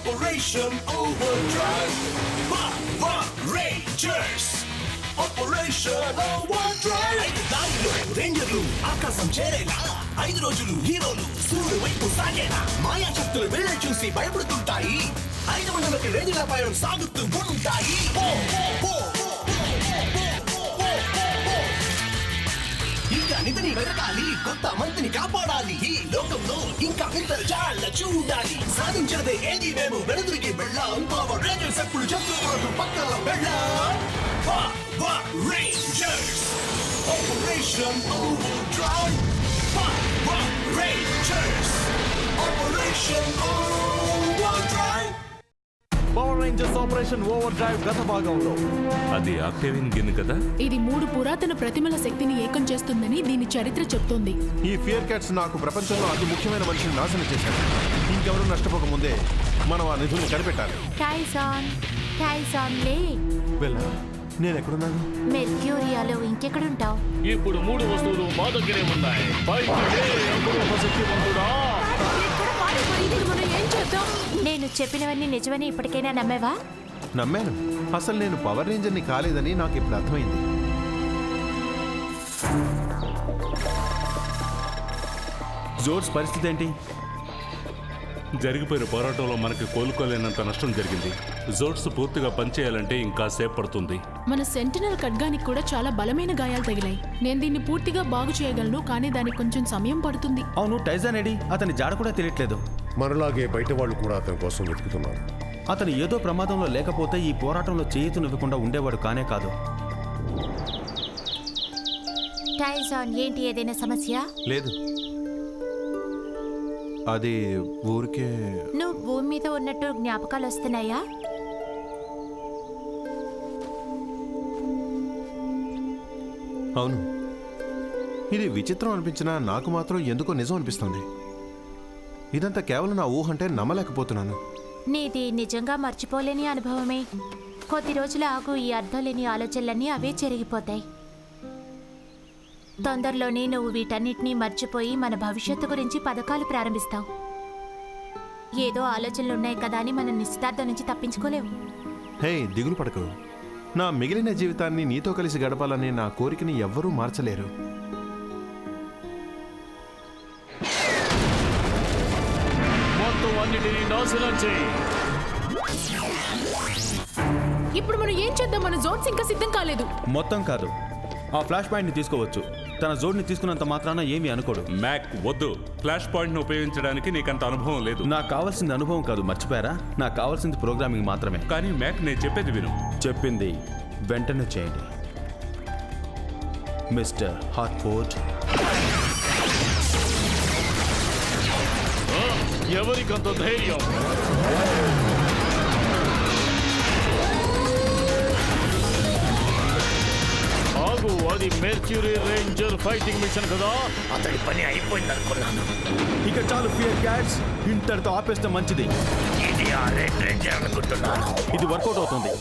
Operation Overdrive. Power Rangers. Operation Overdrive. దారిలో రేంజర్లు ఆకాశం చేరేలా 5 రోజులు హీరోలు సూర్యుడు వైపు సాగేలా మాయా శక్తులు వెళ్ళ చూసి భయపడుతుంటాయి. 500 రేంజ్ల పైన సాగుతూ ఉంటాయి. ఇంకా నిధిని వెతకాలి, కొత్త మంత్రిని కాపాడాలి. ఈ లోకంలో ఇంకా ఇంతలు చాలా చూడాలి. సాధించేదే ఏది మేము వెనుదిరిగి వెళ్ళాం. పవర్ రేంజర్స్ ఎప్పుడు చెప్తున్నారు పక్కన వెళ్ళాం. Power Rangers operation overdrive. Power Rangers operation overdrive. Power Rangers operation overdrive గత భాగంలో అది ఆక్టేవియన్ గిన్ కదా. ఇది 3 పురాతన ప్రతిమల శక్తిని ఏకం చేస్తుందని దీని చరిత్ర చెప్తోంది. ఈ ఫియర్ క్యాట్స్ నాకు ప్రపంచంలో అతి ముఖ్యమైన మనిషిని నాశనం చేశారు. ఇంకెవరూ నష్టపోక ముందే మనం ఆ నిధుల్ని కనిపెట్టాలి. టైసాన్ లే. వెళ్ళా, నేను ఎక్కడున్నాను? మెర్క్యూరియాలో ఇంకెక్కడుంటావు? ఇప్పుడు 3 వస్తువులు మా దగ్గరే ఉన్నాయి. నేను చెప్పినవన్నీ నిజమని ఇప్పటికైనా నమ్మేవా? నమ్మాను. అసలు నేను పవర్ రేంజర్ని కాలేదని నాకు ఇప్పుడు అర్థమైంది. జోర్స్ పరిస్థితి ఏంటి? జరిగిపోయిన పోరాటంలో మనకి కోలుకోలేనంత నష్టం జరిగింది. జోడ్స్ పూర్తిగా పనిచేయాలంటే ఇంకా సేపు పడుతుంది. మన సెంటినల్ ఖడ్గానికి కూడా చాలా బలమైన గాయాలు తగిలాయి. నేను దీన్ని పూర్తిగా బాగు చేయగలను, కానీ దానికి కొంచెం సమయం పడుతుంది. అవును, టైజాన్ ఏడి? అతని జాడ కూడా తెలియట్లేదు. మనలాగే బయట వాళ్ళు కూడా అతని కోసం వెతుకుతున్నారు. అతను ఏదో ప్రమాదంలో లేకపోతే ఈ పోరాటంలో చేయూతనివ్వకుండా ఉండేవాడు కానే కాదు. టైసాన్, ఏంటి ఏదైనా సమస్య? లేదు, అది ఊరికే. నువ్వు భూమి మీద ఉన్నట్టు జ్ఞాపకాలు వస్తున్నాయా? అవును, ఇది విచిత్రం అనిపించినా నాకు మాత్రం ఎందుకో నిజం అనిపిస్తుంది. ఇదంతా కేవలం నా ఊహ అంటే నమ్మలేకపోతున్నాను. నీది నిజంగా మర్చిపోలేని అనుభవమే. కొద్ది రోజులు ఆగు, ఈ అర్థం లేని ఆలోచనలన్నీ అవే చెరిగిపోతాయి. తొందరలోనే నువ్వు వీటన్నిటినీ మర్చిపోయి మన భవిష్యత్తు గురించి పథకాలు ప్రారంభిస్తావు. ఏదో ఆలోచనలున్నాయి కదా అని మనం నిశ్చితార్థం నుంచి తప్పించుకోలేవు. హే, దిగులు పడకు. నా మిగిలిన జీవితాన్ని నీతో కలిసి గడపాలని నా కోరికని ఎవ్వరూ మార్చలేరు. ఇప్పుడు మనం ఏం చేద్దాం? మన జోన్స్ ఇంకా సిద్ధం కాలేదు. మొత్తం కాదు, ఆ ఫ్లాష్ పాయింట్ ని తీసుకోవచ్చు. తన జోడ్ని తీసుకున్నంత మాత్రాన ఏమీ అనుకోడు. మ్యాక్ వద్దు, ఫ్లాష్ పాయింట్ ను ఉపయోగించడానికి నీకంత అనుభవం లేదు. నాకు కావాల్సింది అనుభవం కాదు, మర్చిపోయారా? నాకు కావాల్సింది ప్రోగ్రామింగ్ మాత్రమే. కానీ మ్యాక్, నేను చెప్పేది విను. చెప్పింది వెంటనే చేయండి మిస్టర్ హార్ట్ఫోర్డ్. ఎవరికంత ధైర్యం? ఆగు, అది మెర్క్యూరీ రేంజర్ ఫైటింగ్ మిషన్ కదా. అతడి పని అయిపోయింది అనుకున్నాను. ఇక చాలు ఫియర్ క్యాట్స్, ఇంతటితో ఆపేస్తే మంచిది. ఇది ఆ రెడ్ రేంజర్ అనుకుంటున్నాను. ఇది వర్కౌట్ అవుతుంది.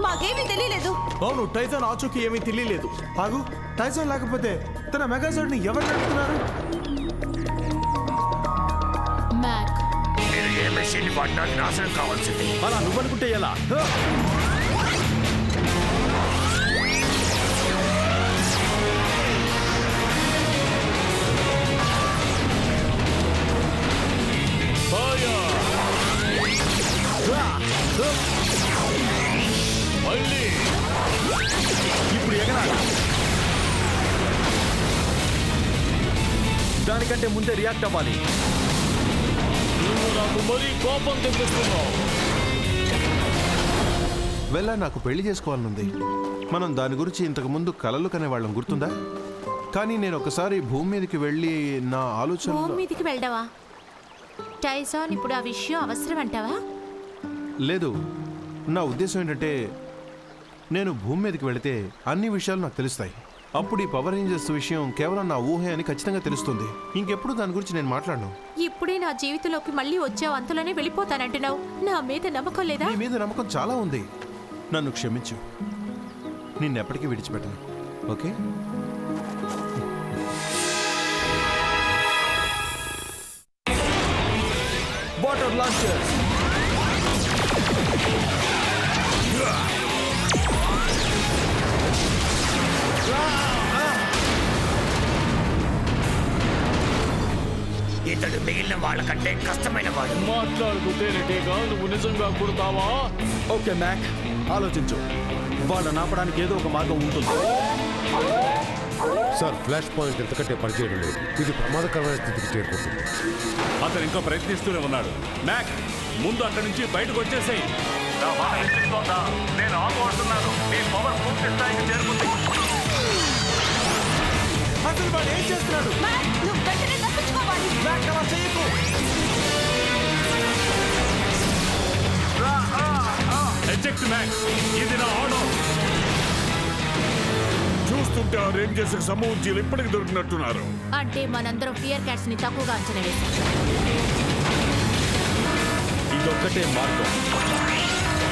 మాకేమీ తెలియలేదు. అవును, టైజాన్ ఆచూకీ ఏమీ తెలియలేదు. ఆగు, టైజాన్ లేకపోతే తన మెగాజోడ్ని ఎవరు నడుపుతున్నారు? మ్యాక్, మీరు ఏ మెషిన్ వాడినా నాశనం కావాల్సింది. అలా నువ్వనుకుంటే ఎలా? ఇప్పుడు ఎగరాలి. దానికంటే ముందే రియాక్ట్ అవ్వాలి. నువ్వు నాకు మరీ కోపం తెప్పిస్తున్నావు. వెళ్ళా, నాకు పెళ్లి చేసుకోవాలనుంది. మనం దాని గురించి ఇంతకు ముందు కలలు కనేవాళ్ళం, గుర్తుందా? కానీ నేను ఒకసారి భూమి మీదకి వెళ్ళి నా ఆలోచన. భూమి మీదకి వెళ్ళవా? టైసాన్, ఇప్పుడు ఆ విషయం అవసరం అంటావా? లేదు, నా ఉద్దేశం ఏంటంటే నేను భూమి మీదకి వెళితే అన్ని విషయాలు నాకు తెలుస్తాయి. అప్పుడు ఈ పవర్ రేంజర్స్ విషయం కేవలం నా ఊహే అని ఖచ్చితంగా తెలుస్తుంది. ఇంకెప్పుడు దాని గురించి నేను మాట్లాడను. ఇప్పుడే నా జీవితంలోకి మళ్ళీ వచ్చావు, అంతలోనే వెళ్ళిపోతానంటున్నావు. నా మీద నమ్మకం లేదా? నీ మీద నమ్మకం చాలా ఉంది. నన్ను క్షమించు, నిన్నెప్పటికీ విడిచిపెట్టను. ఓకే? Mirror launchers. ఇతడు మిగిలిన వాళ్ళకంటే కష్టమైన వాడు. మాట్లాడుతూ తేనెటీగా నువ్వు నిజంగా కుడతావా? ఓకే మ్యాక్, ఆలోచించు. వాళ్ళని ఆపడానికి ఏదో ఒక మార్గం ఉంటుంది. సార్, ఫ్లాష్ పాయింట్ ఎంతకంటే పనిచేయడం లేదు. ఇది ప్రమాదకరమైన స్థితికి చేరుకుంటుంది. అతను ఇంకా ప్రయత్నిస్తూనే ఉన్నాడు. మ్యాక్, ముందు అక్కడి నుంచి బయటకు వచ్చేసేయ్. నా మాట వినిపిస్తోందా? నేను ఆగుతున్నాను. మీ పవర్ పూర్తి స్థాయికి చేరుకుంది. అసలు వాడు ఏం చేస్తున్నాడు? మ్యాక్, అలా చేయకు. ఎజెక్ట్ మ్యాక్, ఇది నా ఆర్డర్. చూస్తుంటే ఆ రేంజర్స్ సమూహీలు ఇప్పటికి దొరికినట్టున్నారు. అంటే మనందరం ఫియర్ క్యాట్స్ ని తక్కువగా అంచనా వేశాం. ఇదొక్కటే మార్గం.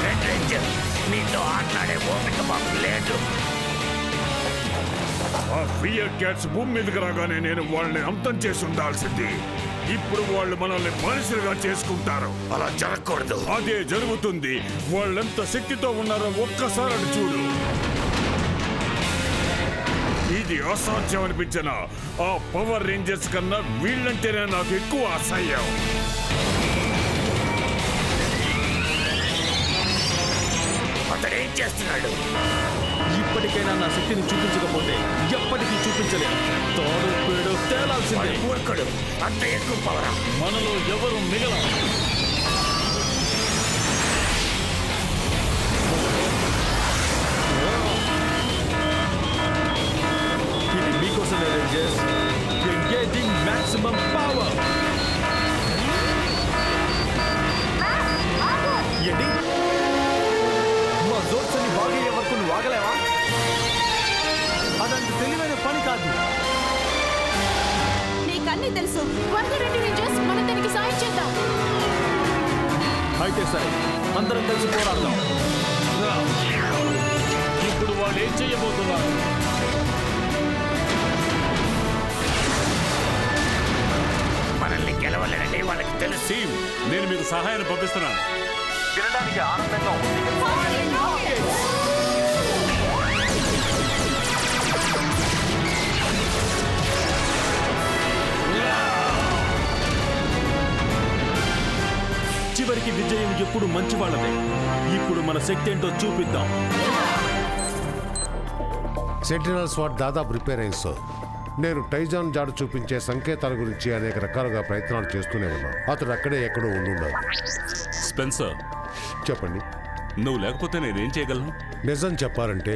రెడ్ రేంజర్, నీతో ఆటలాడే ఓపిక మాకు లేదు. ఆ ఫియర్ క్యాట్స్ భూమి మీదకి రాగానే నేను వాళ్ళని అంతం చేసి ఉండాల్సింది. ఇప్పుడు వాళ్ళు మనల్ని మనుషులుగా చేసుకుంటారు. అలా జరగకూడదు. అదే జరుగుతుంది. వాళ్ళెంత శక్తితో ఉన్నారో ఒక్కసారి అటు చూడు. ఇది అసాధ్యం అనిపించిన ఆ పవర్ రేంజర్స్ కన్నా వీళ్ళంటేనే నాకు ఎక్కువ అసహ్యం. అతడు ఏం చేస్తున్నాడు? ఇప్పటికైనా నా శక్తిని చూపించకపోతే ఎప్పటికీ చూపించలేదు. తోడు పేడు తేలాల్సిందే. మూర్ఖుడు, అంత ఎక్కువ పవరా? మనలో ఎవరు మిగల. ఇది మీకోసమే రేంజర్స్. Engaging maximum power. ఏంటి? మా జోర్స్ అని బాగయ్యే వరకు నువ్వు ఆగలేవా? అదంత తెలివైన పని కాదు. నీకన్నీ తెలుసు. త్వరగా రండి రేంజర్స్, మనం దానికి సాయం చేద్దాం. అయితే సరే, అందరం కలిసి పోరాడదాం. ఇప్పుడు వాళ్ళు ఏం చేయబోతున్నారు? మనల్ని గెలవలేనని వాళ్ళకి తెలుసు. టీమ్, నేను మీకు సహాయాన్ని పంపిస్తున్నాను. వినడానికి ఆనందంగా ఉంది. చివరికి విజయం ఎప్పుడు మంచి వాళ్ళదే. ఇప్పుడు మన శక్తి ఏంటో చూపిద్దాం. సెంటినల్ స్వాట్ దాదాపు రిపేర్ అయింది సార్. నేను టైజాన్ జాడు చూపించే సంకేతాల గురించి అనేక రకాలుగా ప్రయత్నాలు చేస్తూనే ఉన్నాను. అతడు అక్కడే ఎక్కడో ఉండుండాలి. స్పెన్సర్, చెప్పండి. నువ్వు లేకపోతే నేనేం చేయగలను? నిజం చెప్పాలంటే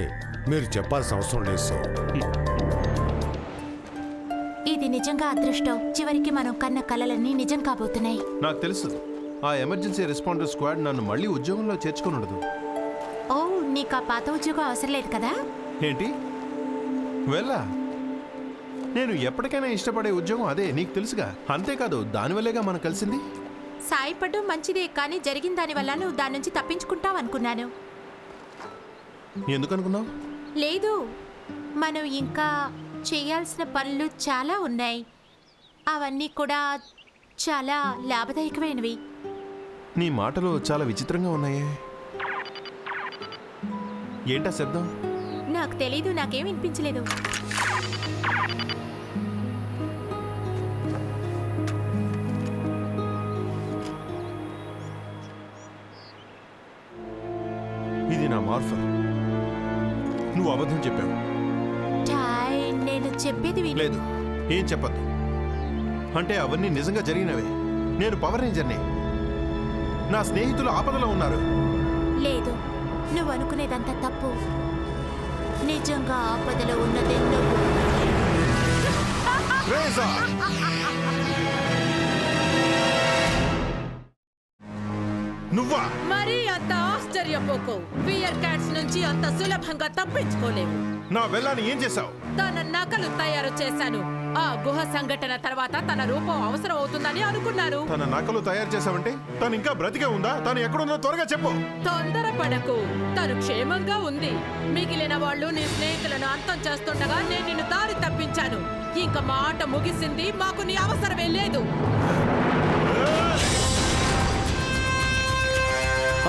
మీరు చెప్పాల్సిన అవసరం లేదు సార్. ఇది నిజంగా అదృష్టం. చివరికి మనం కన్న కలలన్నీ నిజం కాబోతున్నాయి. నాకు తెలుసు, ఆ ఎమర్జెన్సీ రెస్పాండర్ స్క్వాడ్ నన్ను మళ్ళీ ఉద్యోగంలో చేర్చుకుని ఉండదు. ఓ, నీకు ఆ పాత ఉద్యోగం అవసరం లేదు కదా? ఏంటి? వెళ్ళా? నేను ఎప్పటికైనా ఇష్టపడే ఉద్యోగం అదే, నీకు తెలుసుగా. అంతేకాదు, దానివల్లేగా మనం కలిసింది. సాయపడడం మంచిదే, కానీ జరిగిన దానివల్ల నువ్వు దాని నుంచి తప్పించుకుంటావు అనుకున్నాను. ఎందుకు అనుకున్నావు? లేదు, మనం ఇంకా చేయాల్సిన పనులు చాలా ఉన్నాయి. అవన్నీ కూడా చాలా లాభదాయకమైనవి. నీ మాటలు చాలా విచిత్రంగా ఉన్నాయే. ఏంటా శబ్దం? నాకు తెలీదు, నాకేం వినిపించలేదు. ఇది నా మార్ఫర్. నువ్వు అబద్ధం చెప్పావు. టాయ్, నేను చెప్పేది విను. లేదు, ఏం చెప్పద్దు. అంటే అవన్నీ నిజంగా జరిగినవే. నేను పవర్ రేంజర్ని. నా స్నేహితులు ఆపదలో ఉన్నారు. లేదు, నువ్వు అనుకునేదంతా తప్పు. నిజంగా ఆపదలో ఉన్నదే నువ్వు. రేజర్! నువ్వా? మరీ అంత ఆశ్చర్యపోకు. ఫియర్ క్యాట్స్ నుంచి అంత సులభంగా తప్పించుకోలేవు. నా వెళ్ళాని ఏం చేశావు? తన నకలు తయారు చేశాను. ఆ గుహ సంఘటన తర్వాత తన రూపం అవసరం అవుతుందని అనుకున్నారు. తన నకలు తయారు చేశావంటే తను ఇంకా బ్రతికే ఉందా? తను ఎక్కడుందో త్వరగా చెప్పు. తొందరపడకు, తను క్షేమంగా ఉంది. మిగిలిన వాళ్ళు నీ స్నేహితులను అంతం చేస్తుండగా నేను నిన్ను దారి తప్పించాను. ఇంక మా ఆట ముగిసింది. మాకు నీ అవసరమే లేదు.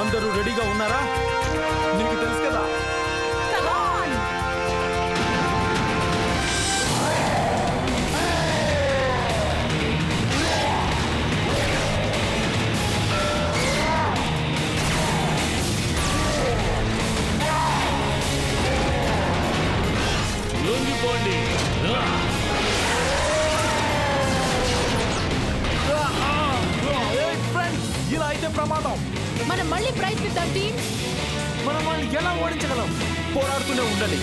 అందరూ రెడీగా ఉన్నారా? నీకు తెలుసు కదా. లొంగిపోండి. ఇలా అయితే ప్రమాదం. మనం మళ్ళీ ప్రయత్నిద్దాం టీం. మనం వాళ్ళని ఎలా ఓడించగలం? పోరాడుతూనే ఉండాలి.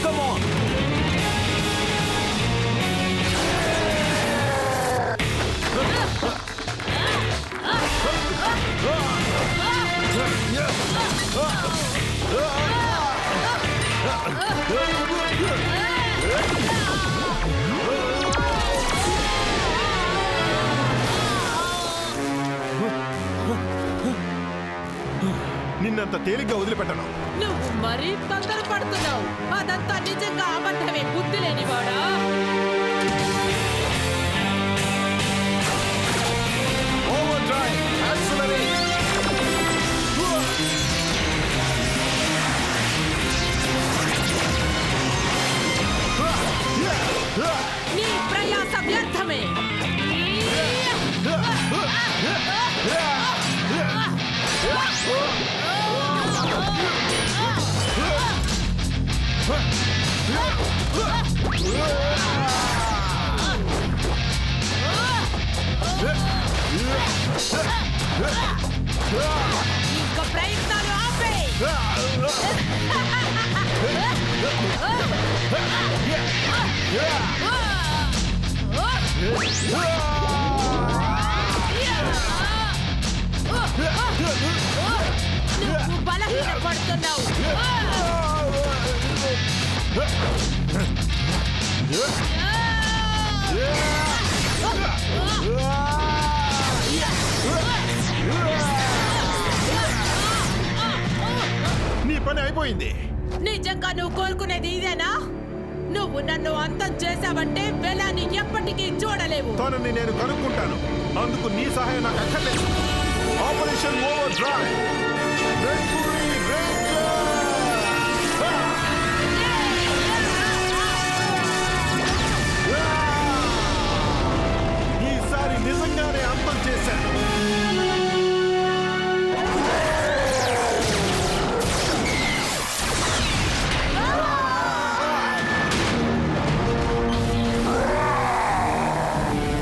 Come on. నిన్నంత తేలిగ్గా వదిలిపెట్టను. నువ్వు మరీ తొందరపడుతున్నావు. అదంతా నిజంగా అబద్ధమే, బుద్ధి లేనివాడా. నీ ప్రయాస వ్యర్థమే. ఇంకా ప్రయత్నాలు ఆపే. నువ్వు బలహీనపడుతున్నావు. నీ పని అయిపోయింది. నిజంగా నువ్వు కోరుకునేది ఇదేనా? నువ్వు నన్ను అంతం చేశావంటే వెలాని ఎప్పటికీ చూడలేవు. తనని నేను కనుక్కుంటాను. అందుకు నీ సహాయం నాకు అక్కర్లేదు. Operation over drive. ఈసారి నిజంగానే అంతం చేశాను.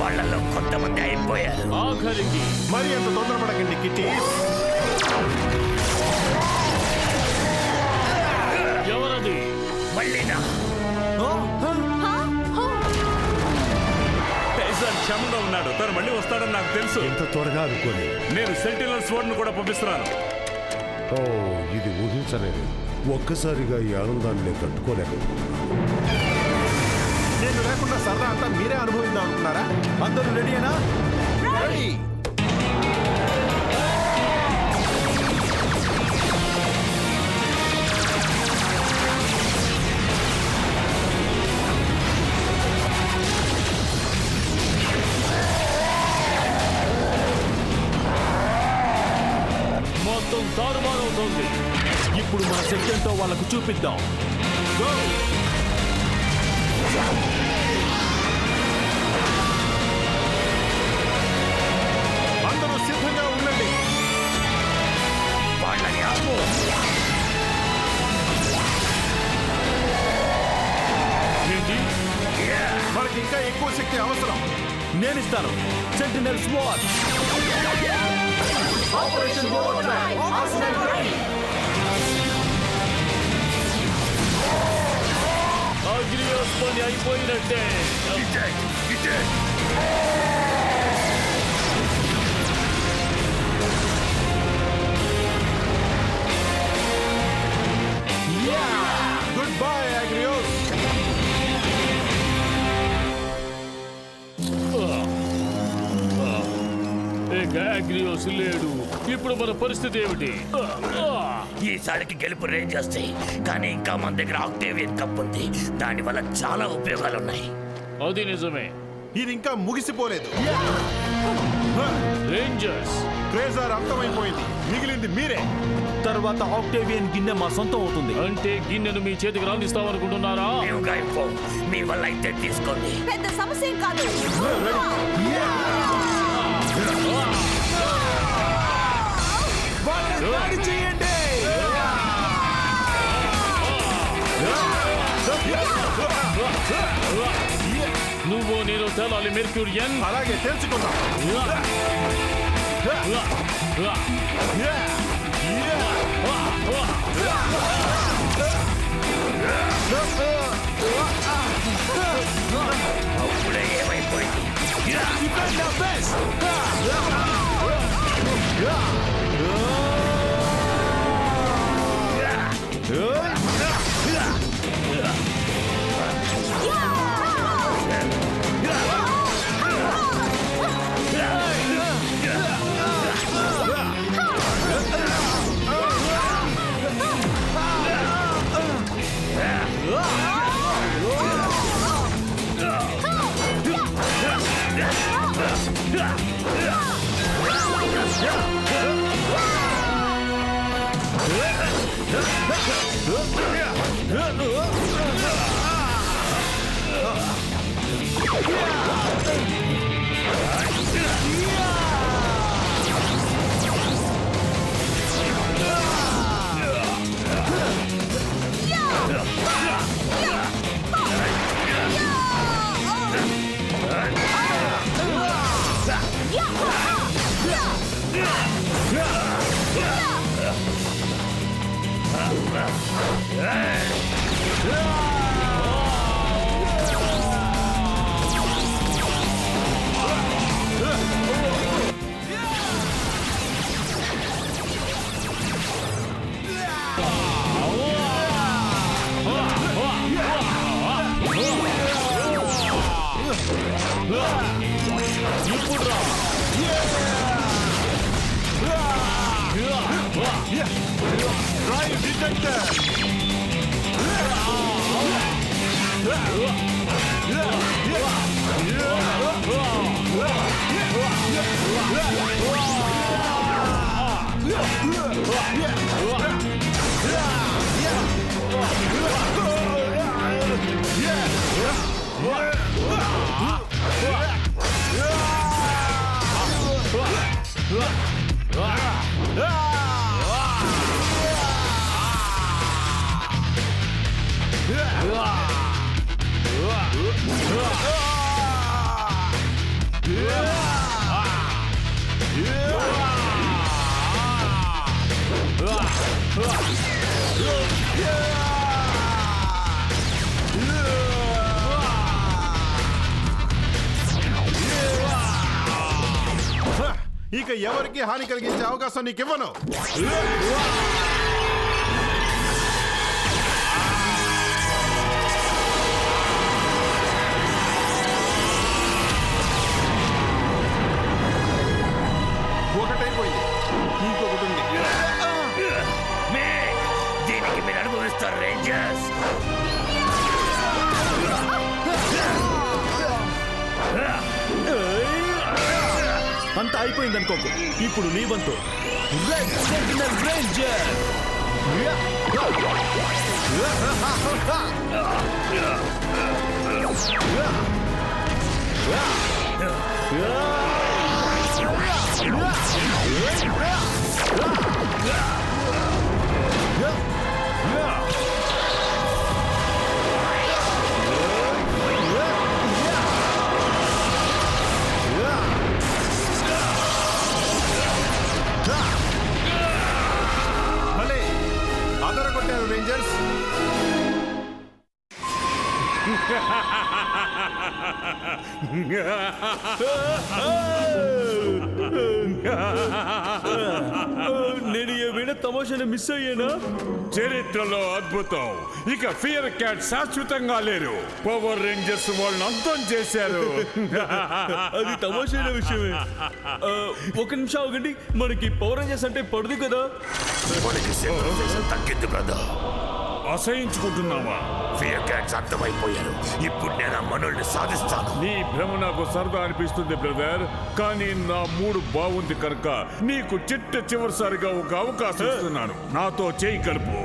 వాళ్ళలో కొంతమంది అయిపోయారు. ఆఖరికి మరి అంత తొందరపడకండి కిట్టి. ఎవరది? మళ్ళీనా? టైసన్ క్షమంగా ఉన్నాడు. తను మళ్ళీ వస్తాడని నాకు తెలుసు. ఇంత త్వరగా అనుకోని. నేను సెంటినల్ స్వర్డ్ కూడా పంపిస్తున్నాను. ఓ, ఇది ఊహించలేదు. ఒక్కసారిగా ఈ ఆనందాన్ని నేను తట్టుకోలేకపోతున్నాను. నేను లేకుండా సరదా అంతా మీరే అనుభవిద్దాం అనుకున్నారా? అందరూ రెడీయేనా? రెడీ. మొత్తం తారుమారవుతోంది. ఇప్పుడు మన శక్తి ఏంటో వాళ్ళకు చూపిద్దాం. అందరూ సిద్ధంగా ఉండండి. వాళ్ళని ఆపు. ఏంటి? మనకి ఇంకా ఎక్కువ శక్తి అవసరం. నేనిస్తాను. Sentinel sword. Operation over drive. అగ్నియోస్ పని అయిపోయినట్టే. Good bye అగ్రియోస్. అగ్నియోస్ లేడు. ఇప్పుడు మన పరిస్థితి ఏమిటి? ఈసారికి గెలుపు రేంజర్స్, కానీ ఇంకా మన దగ్గర ఆక్టేవియన్ కప్ ఉంది. దానివల్ల చాలా ఉపయోగాలున్నాయి. అది నిజమే. ఇది ఇంకా ముగిసిపోలేదు. రేంజర్స్ ట్రేజర్ అంతమైపోయింది, మిగిలింది మీరే. తర్వాత ఆక్టేవియన్ గిన్నె మా సొంతం అవుతుంది. అంటే గిన్నెను మీ చేతికి రానిస్తామనుకుంటున్నారా? మేము గాయపో, మీ వల్ల అయితే తీసుకోండి. పెద్ద సమస్య ఏం కాదు. నువ్వు నేను తేలాలి మెర్క్యూరియన్. అలాగే తెలుసుకుందాం. అప్పుడే ఏమైపోయింది? ఇక ఎవరికి హాని కలిగించే అవకాశం నీకు ఇవ్వను. ఒకటైపోయింది, ఇంకొకటి ఉంది. దీనికి మీరు అనుభవిస్తారు రేంజర్స్. అంతా అయిపోయింది అనుకోకు. ఇప్పుడు నీ వంతు. Red sentinel ranger. భలే అదరగొట్టారు రేంజర్స్. నేను ఏమైనా తమాషాను మిస్ అయ్యానా? చరిత్రలో అద్భుతం. ఇక ఫియర్ క్యాట్ శాశ్వతంగా లేరు. పవర్ రేంజర్స్ వాళ్ళని అంతం చేశారు. అది తమాషైన విషయమే. ఒక నిమిషం ఆగండి. మనకి పవర్ రేంజర్స్ అంటే పడదు కదా. మనకి సివిలైజేషన్ తగ్గింది కదా. అసహించుకుంటున్నావా? ఫియర్ క్యాట్స్ అర్థమైపోయారు. ఇప్పుడు నేను ఆ మనల్ని సాధిస్తాను. నీ భ్రమ నాకు సరదా అనిపిస్తుంది బ్రదర్, కానీ నా మూడు బాగుంది కనుక నీకు చివరిసారిగా ఒక అవకాశం ఇస్తున్నాను. నాతో చేయి కలుపు,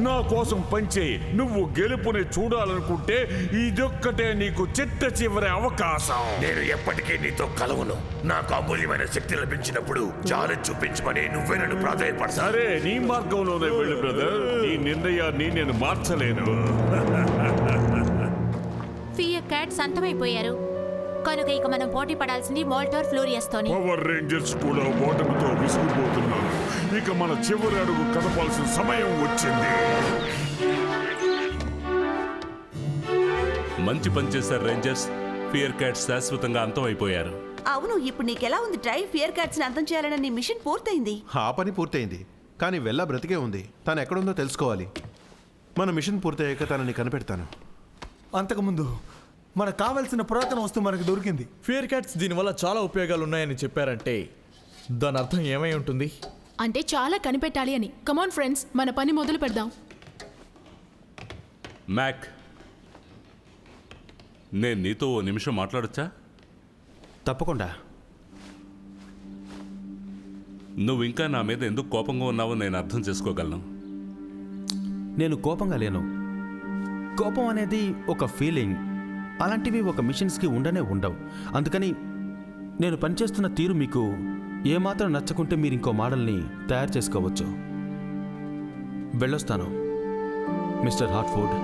నా కోసం పనిచేయి. నువ్వు గెలుపుని చూడాలనుకుంటే ఇదొక్కటే నీకు చివరి అవకాశం. నేను ఎప్పటికీ నీతో కలవను. నాకు అమూల్యమైన శక్తి లభించినప్పుడు జాలి చూపించమని నువ్వే నన్ను ప్రాధాన్యపడతాను. సరే, నీ మార్గంలోనే వెళ్ళు బ్రదర్. నీ నిర్ణయాన్ని నేను మార్చలేను. ఫియర్ క్యాట్స్ అంతమైపోయారు కనుక ఇక మనం పోటీ పడాల్సింది మోల్టార్ ఫ్లూరియస్తోని. పవర్ రేంజర్స్ కూడా ఓటమితో విసిగిపోతున్నారు. ఇక మన చివరి అడుగు కదపాల్సిన సమయం వచ్చింది. మంచి పని చేశారు రేంజర్స్. ఫియర్ క్యాట్స్ శాశ్వతంగా అంతమైపోయారు. అవును, ఇప్పుడు నీకెలా ఉంది ట్రై? ఫియర్ క్యాట్స్ ని అంతం చేయాలన్న నీ మిషన్ పూర్తయింది. ఆ పని పూర్తయింది, కానీ వెళ్ళా బ్రతికే ఉంది. తను ఎక్కడుందో తెలుసుకోవాలి. మన మిషన్ పూర్తయ్యాక తనని కనిపెడతాను. అంతకుముందు మనకు కావాల్సిన పురాతన వస్తువు మనకు దొరికింది. ఫియర్ క్యాట్స్ దీనివల్ల చాలా ఉపయోగాలు ఉన్నాయని చెప్పారంటే దాని అర్థం ఏమై ఉంటుంది? అంటే చాలా కనిపెట్టాలి అని. కమాన్ ఫ్రెండ్స్, మన పని మొదలు పెడదాం. మ్యాక్, నేను నీతో ఓ నిమిషం మాట్లాడొచ్చా? తప్పకుండా. నువ్వు ఇంకా నా మీద ఎందుకు కోపంగా ఉన్నావో నేను అర్థం చేసుకోగలను. నేను కోపంగా లేను. కోపం అనేది ఒక ఫీలింగ్. అలాంటివి ఒక మిషన్స్కి ఉండనే ఉండవు. అందుకని నేను పనిచేస్తున్న తీరు మీకు ఏమాత్రం నచ్చకుంటే మీరు ఇంకో మోడల్ని తయారు చేసుకోవచ్చు. వెళ్ళొస్తాను మిస్టర్ హార్ట్ఫుడ్.